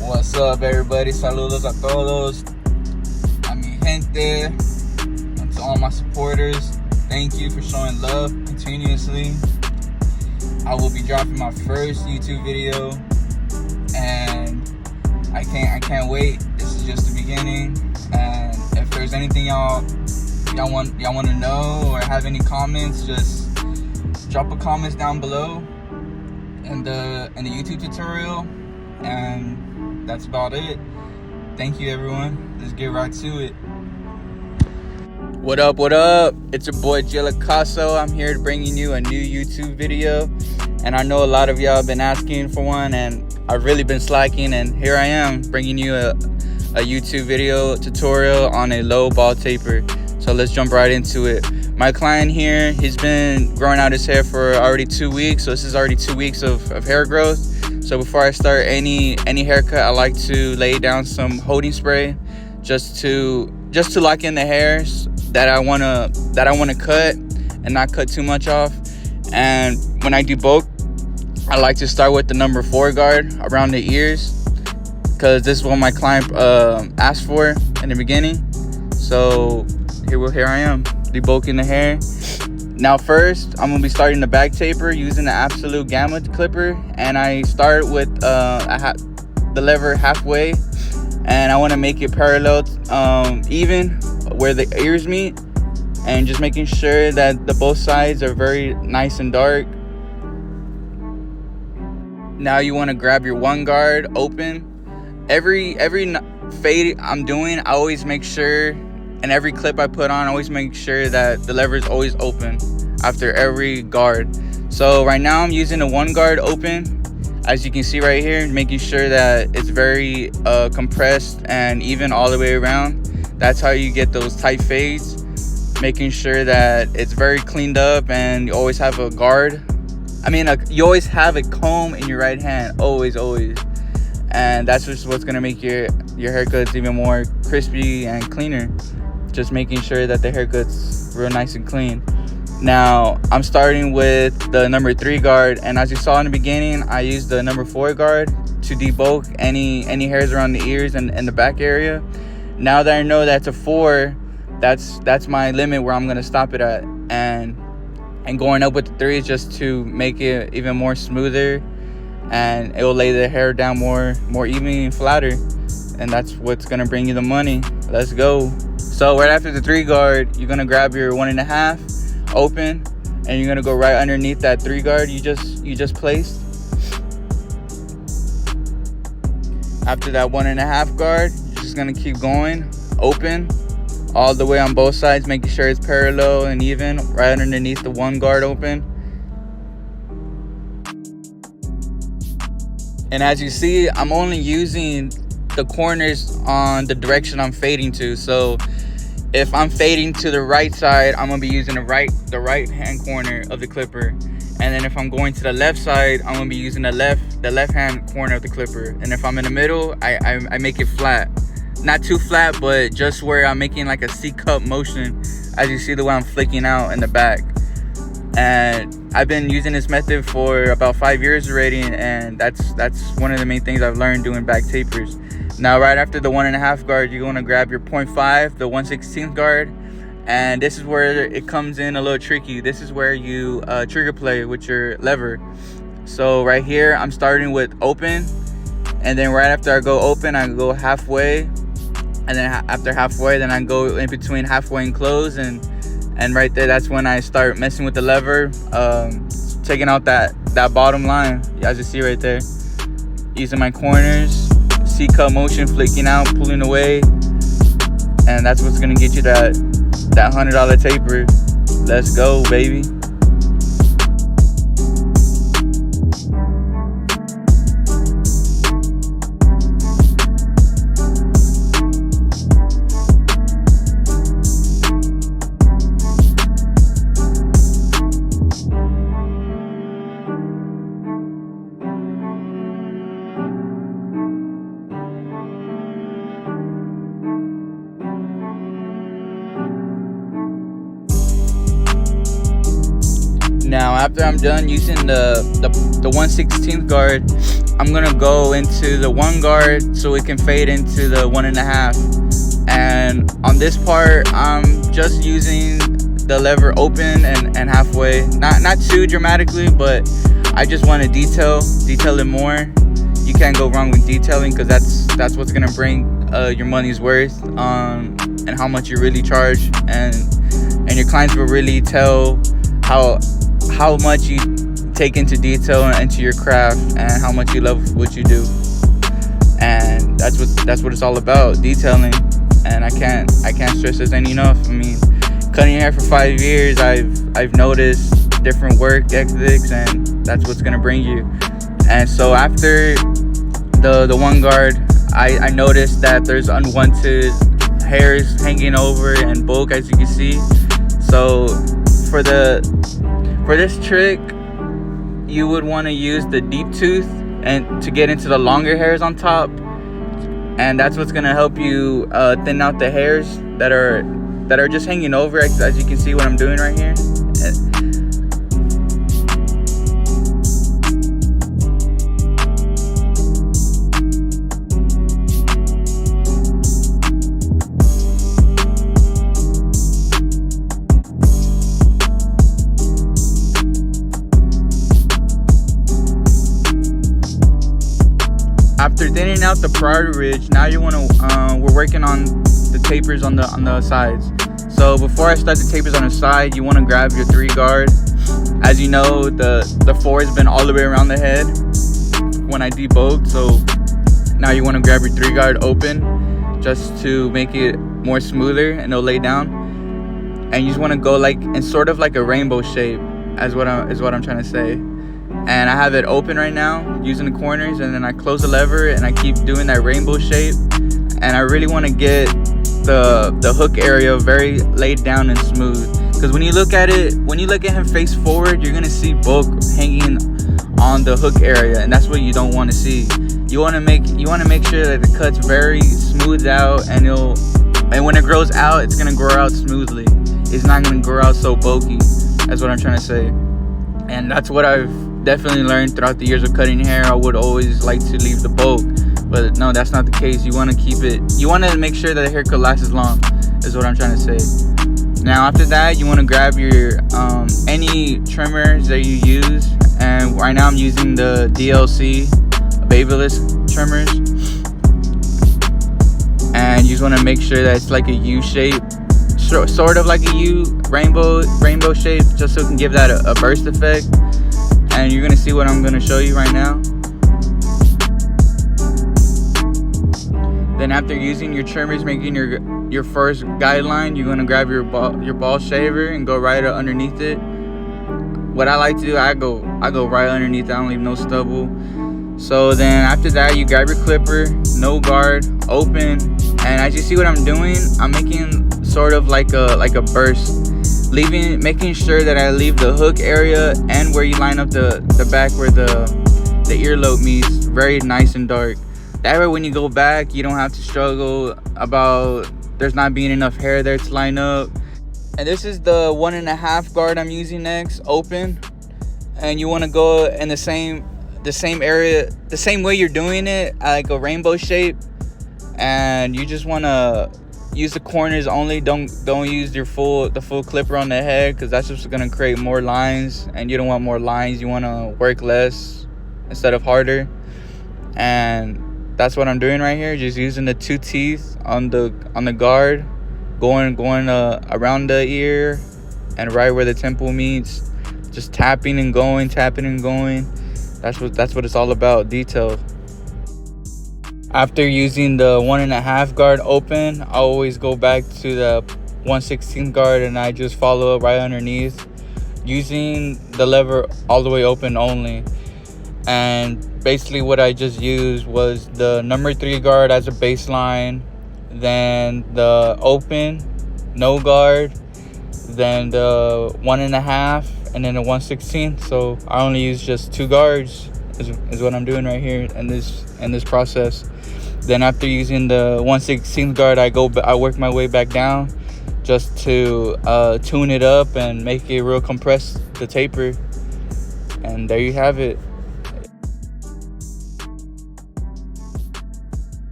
What's up, everybody? Saludos a todos, a mi gente, and to all my supporters. Thank you for showing love continuously. I will be dropping my first YouTube video, and I can't wait. This is just the beginning. And if there's anything y'all want to know or have any comments, just drop a comments down below in the YouTube tutorial. And that's about it. Thank you, everyone. Let's get right to it. What up? It's your boy Gilacaso. I'm here bringing you a new YouTube video, and I know a lot of y'all have been asking for one, and I've really been slacking, and here I am bringing you a YouTube video tutorial on a low ball taper. So let's jump right into it. My client here, he's been growing out his hair for already 2 weeks, so this is already 2 weeks of hair growth. So before I start any haircut, I like to lay down some holding spray just to lock in the hairs that I wanna cut and not cut too much off. And when I do bulk, I like to start with the number 4 guard around the ears, because this is what my client asked for in the beginning. So here I am debulking the hair. Now first, I'm gonna be starting the back taper using the Absolute Gamma clipper, and I start with the lever halfway, and I want to make it parallel, even where the ears meet, and just making sure that both sides are very nice and dark. Now you want to grab your 1 guard open. Every fade I'm doing, I always make sure, and every clip I put on, I always make sure that the lever is always open after every guard. So right now I'm using the 1 guard open, as you can see right here, making sure that it's very compressed and even all the way around. That's how you get those tight fades, making sure that it's very cleaned up, and you always have a guard. You always have a comb in your right hand, always. And that's just what's gonna make your haircuts even more crispy and cleaner. Just making sure that the haircut's real nice and clean. Now I'm starting with the number 3 guard, and as you saw in the beginning, I used the number 4 guard to debulk any hairs around the ears and the back area. Now that I know that's a 4, that's my limit where I'm gonna stop it at, and going up with the 3 is just to make it even more smoother, and it will lay the hair down more evenly and flatter, and that's what's gonna bring you the money. Let's go. So right after the 3 guard, you're gonna grab your 1.5 open, and you're gonna go right underneath that 3 guard you just placed. After that 1.5 guard, you're just gonna keep going open all the way on both sides, making sure it's parallel and even right underneath the 1 guard open. And as you see, I'm only using the corners on the direction I'm fading to. So if I'm fading to the right side, I'm gonna be using the right hand corner of the clipper. And then if I'm going to the left side, I'm gonna be using the left hand corner of the clipper. And if I'm in the middle, I make it flat. Not too flat, but just where I'm making like a C-cup motion, as you see the way I'm flicking out in the back. And I've been using this method for about 5 years already, and that's one of the main things I've learned doing back tapers. Now right after the 1.5 guard, you're going to grab your 0.5, the 1/16 guard, and this is where it comes in a little tricky. This is where you trigger play with your lever. So right here, I'm starting with open, and then right after I go open, I go halfway, and then after halfway, then I go in between halfway and close, and right there, that's when I start messing with the lever, taking out that bottom line, as you see right there, using my corners, C-cup motion, flicking out, pulling away, and that's what's gonna get you that $100 taper. Let's go, baby. after I'm done using the 1/16 guard, I'm gonna go into the 1 guard so it can fade into the 1.5. And on this part, I'm just using the lever open and halfway, not too dramatically, but I just want to detail it more. You can't go wrong with detailing, because that's what's gonna bring your money's worth and how much you really charge, and your clients will really tell how much you take into detail and into your craft, and how much you love what you do. And that's what it's all about, detailing. And I can't stress this enough. I mean, cutting hair for 5 years, I've noticed different work ethics, and that's what's gonna bring you. And so after the 1 guard, I noticed that there's unwanted hairs hanging over and bulk, as you can see. So for this trick, you would want to use the deep tooth and to get into the longer hairs on top, and that's what's gonna help you thin out the hairs that are just hanging over, as you can see what I'm doing right here. After thinning out the prior ridge, now you want to we're working on the tapers on the sides. So before I start the tapers on the side, you want to grab your 3 guard. As you know, the 4 has been all the way around the head when I debulked, so now you want to grab your 3 guard open just to make it more smoother, and it'll lay down. And you just want to go like in sort of like a rainbow shape, is what I'm trying to say. And I have it open right now using the corners, and then I close the lever and I keep doing that rainbow shape. And I really want to get the hook area very laid down and smooth, because when you look at him face forward, you're gonna see bulk hanging on the hook area, and that's what you don't want to see. You want to make sure that the cut's very smoothed out, and when it grows out, it's gonna grow out smoothly. It's not gonna grow out so bulky. That's what I'm trying to say. And that's what I've definitely learned throughout the years of cutting hair. I would always like to leave the bulk, but no, that's not the case. You want to keep it. You want to make sure that the hair could last as long, is what I'm trying to say. Now after that, you want to grab your any trimmers that you use, and right now I'm using the DLC babyless trimmers, and you just want to make sure that it's like a U shape, sort of like a U rainbow shape, just so it can give that a burst effect. And you're gonna see what I'm gonna show you right now. Then after using your trimmers, making your first guideline, you're gonna grab your ball shaver and go right underneath it. What I like to do, I go right underneath. I don't leave no stubble. So then after that, you grab your clipper, no guard, open, and as you see what I'm doing, I'm making sort of like a burst, making sure that I leave the hook area and where you line up the back where the earlobe meets very nice and dark. That way when you go back, you don't have to struggle about there's not being enough hair there to line up. And this is the 1.5 guard I'm using next, open. And you want to go in the same area, the same way you're doing it, like a rainbow shape. And you just want to use the corners only. Don't use the full clipper on the head, because that's just gonna create more lines, and you don't want more lines. You want to work less instead of harder. And that's what I'm doing right here, just using the 2 teeth on the guard, going around the ear and right where the temple meets, just tapping and going. That's what it's all about, detail. After using the 1.5 guard open, I always go back to the 1/16 guard, and I just follow up right underneath, using the lever all the way open only. And basically what I just used was the number 3 guard as a baseline, then the open, no guard, then the 1.5, and then the 1/16. So I only use just 2 guards is what I'm doing right here in this process. Then after using the 1/16 guard, I work my way back down just to tune it up and make it real compressed, the taper. And there you have it.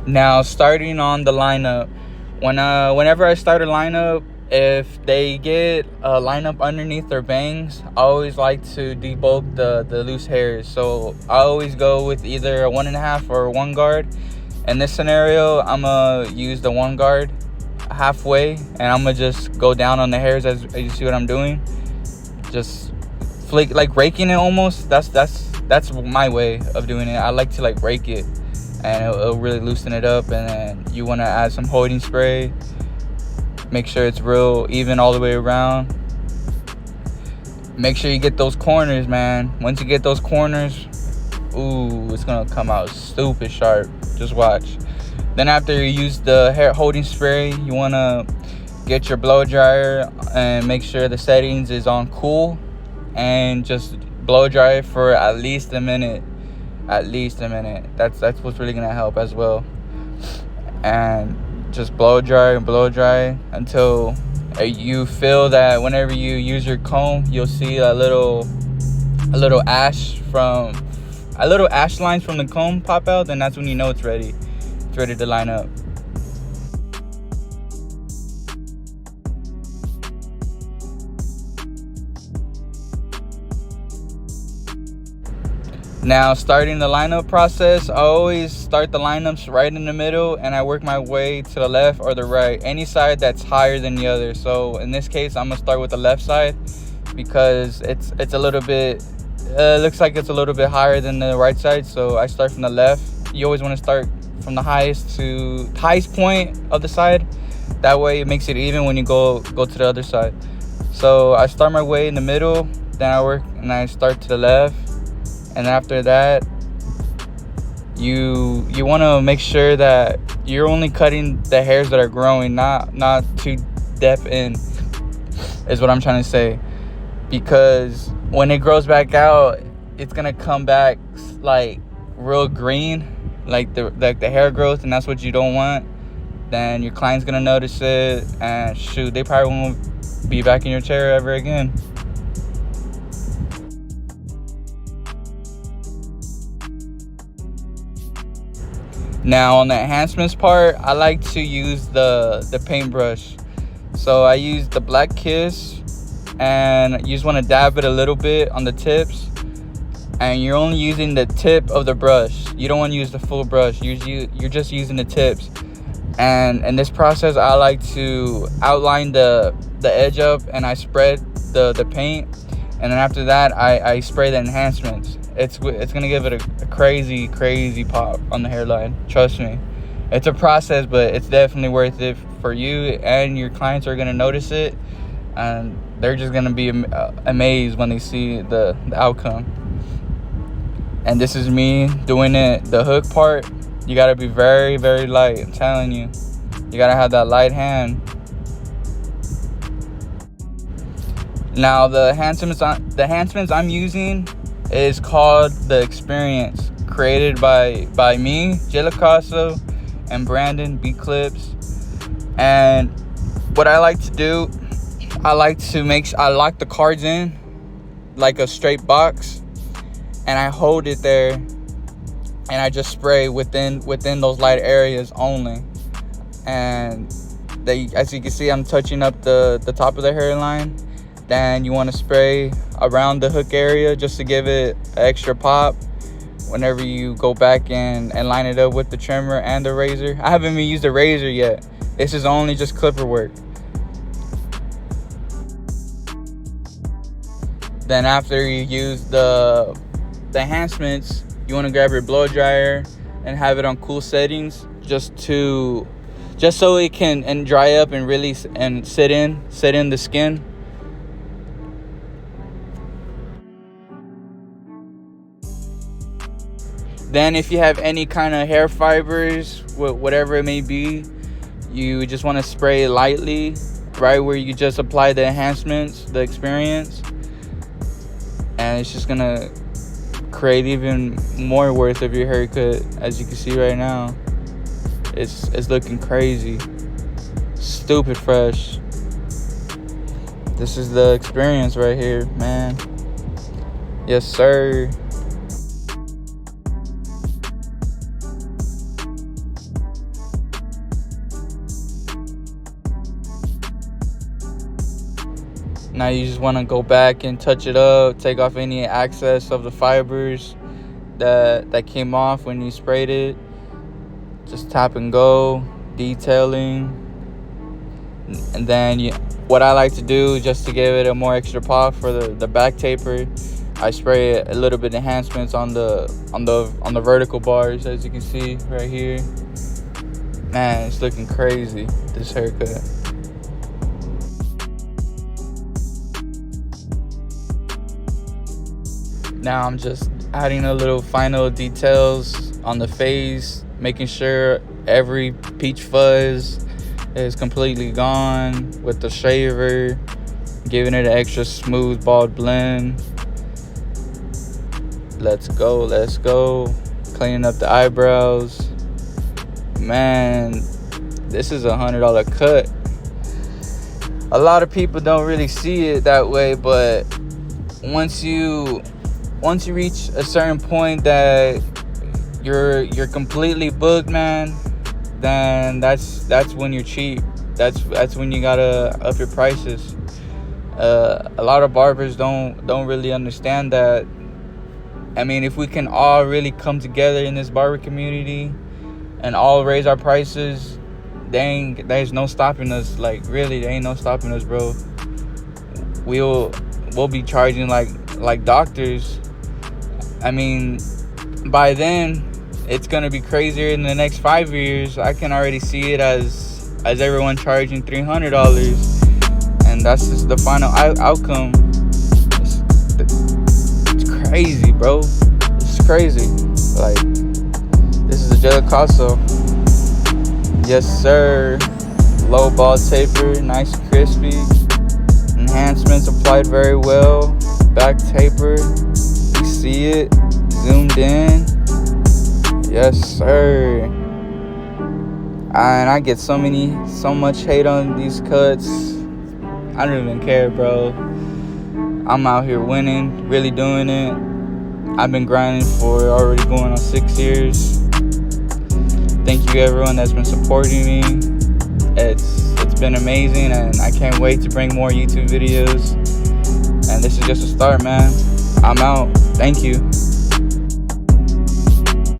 Now, starting on the lineup, whenever I start a lineup, if they get a lineup underneath their bangs, I always like to debulk the loose hairs. So I always go with either a 1.5 or 1 guard. In this scenario, I'm gonna use the 1 guard halfway, and I'm gonna just go down on the hairs as you see what I'm doing. Just flick, like raking it almost. That's my way of doing it. I like to like rake it, and it'll really loosen it up. And then you want to add some holding spray. Make sure it's real even all the way around. Make sure you get those corners, man. Once you get those corners, ooh, it's gonna come out stupid sharp. Just watch. Then after you use the hair holding spray, you want to get your blow dryer and make sure the settings is on cool, and just blow dry it for at least a minute. That's what's really gonna help as well. And just blow dry until you feel that whenever you use your comb, you'll see a little ash lines from the comb pop out. Then that's when you know it's ready to line up. Now, starting the lineup process, I always start the lineups right in the middle, and I work my way to the left or the right, any side that's higher than the other. So in this case, I'm gonna start with the left side because it's a little bit looks like it's a little bit higher than the right side. So I start from the left. You always want to start from the highest point of the side. That way it makes it even when you go to the other side. So I start my way in the middle, then I work and I start to the left. And after that, you want to make sure that you're only cutting the hairs that are growing, not too depth in, is what I'm trying to say. Because when it grows back out, it's gonna come back like real green, like the hair growth, and that's what you don't want. Then your client's gonna notice it, and shoot, they probably won't be back in your chair ever again. Now on the enhancements part, I like to use the paintbrush. So I use the Black Kiss, and you just want to dab it a little bit on the tips, and you're only using the tip of the brush. You don't want to use the full brush. You're just using the tips. And in this process, I like to outline the edge up, and I spread the paint, and then after that I spray the enhancements. It's gonna give it a crazy pop on the hairline. Trust me, it's a process, but it's definitely worth it for you, and your clients are gonna notice it, and they're just gonna be amazed when they see the outcome. And this is me doing it. The hook part, you gotta be very light. I'm telling you, you gotta have that light hand. Now the enhancements I'm using is called the Experience, created by me, Jay Lacasso, and Brandon B Clips. And what I like to do, I like to I lock the cards in like a straight box, and I hold it there, and I just spray within those light areas only. And as you can see, I'm touching up the top of the hairline. Then you want to spray around the hook area just to give it an extra pop whenever you go back and line it up with the trimmer and the razor. I haven't even used a razor yet. This is only just clipper work. Then after you use the enhancements, you want to grab your blow dryer and have it on cool settings just so it can dry up and really sit in the skin. Then if you have any kind of hair fibers, whatever it may be, you just want to spray lightly right where you just apply the enhancements, the Experience, and it's just gonna create even more worth of your haircut, as you can see right now. It's looking crazy. Stupid fresh. This is the experience right here, man. Yes, sir. Now you just want to go back and touch it up, take off any excess of the fibers that came off when you sprayed it. Just tap and go, detailing. And then what I like to do, just to give it a more extra pop for the back taper, I spray a little bit of enhancements on the vertical bars, as you can see right here. Man, it's looking crazy, this haircut. Now I'm just adding a little final details on the face, making sure every peach fuzz is completely gone with the shaver, giving it an extra smooth bald blend. Let's go. Cleaning up the eyebrows. Man, this is $100 cut. A lot of people don't really see it that way, but once you reach a certain point that you're completely booked, man, then that's when you're cheap. That's when you gotta up your prices. A lot of barbers don't really understand that. I mean, if we can all really come together in this barber community and all raise our prices, there's no stopping us. Like, really, there ain't no stopping us, bro. We'll be charging like doctors. I mean, by then it's gonna be crazier. In the next 5 years, I can already see it as everyone charging $300, and that's just the final outcome. It's crazy, bro. It's crazy. Like, this is a gel casso. Yes, sir. Low ball taper, nice and crispy. Enhancements applied very well. Back taper, you see it, zoomed in. Yes, sir. And I get so much hate on these cuts. I don't even care, bro. I'm out here winning, really doing it. I've been grinding for already going on 6 years. Thank you everyone that's been supporting me. It's been amazing, and I can't wait to bring more YouTube videos. And this is just a start, man. I'm out. Thank you.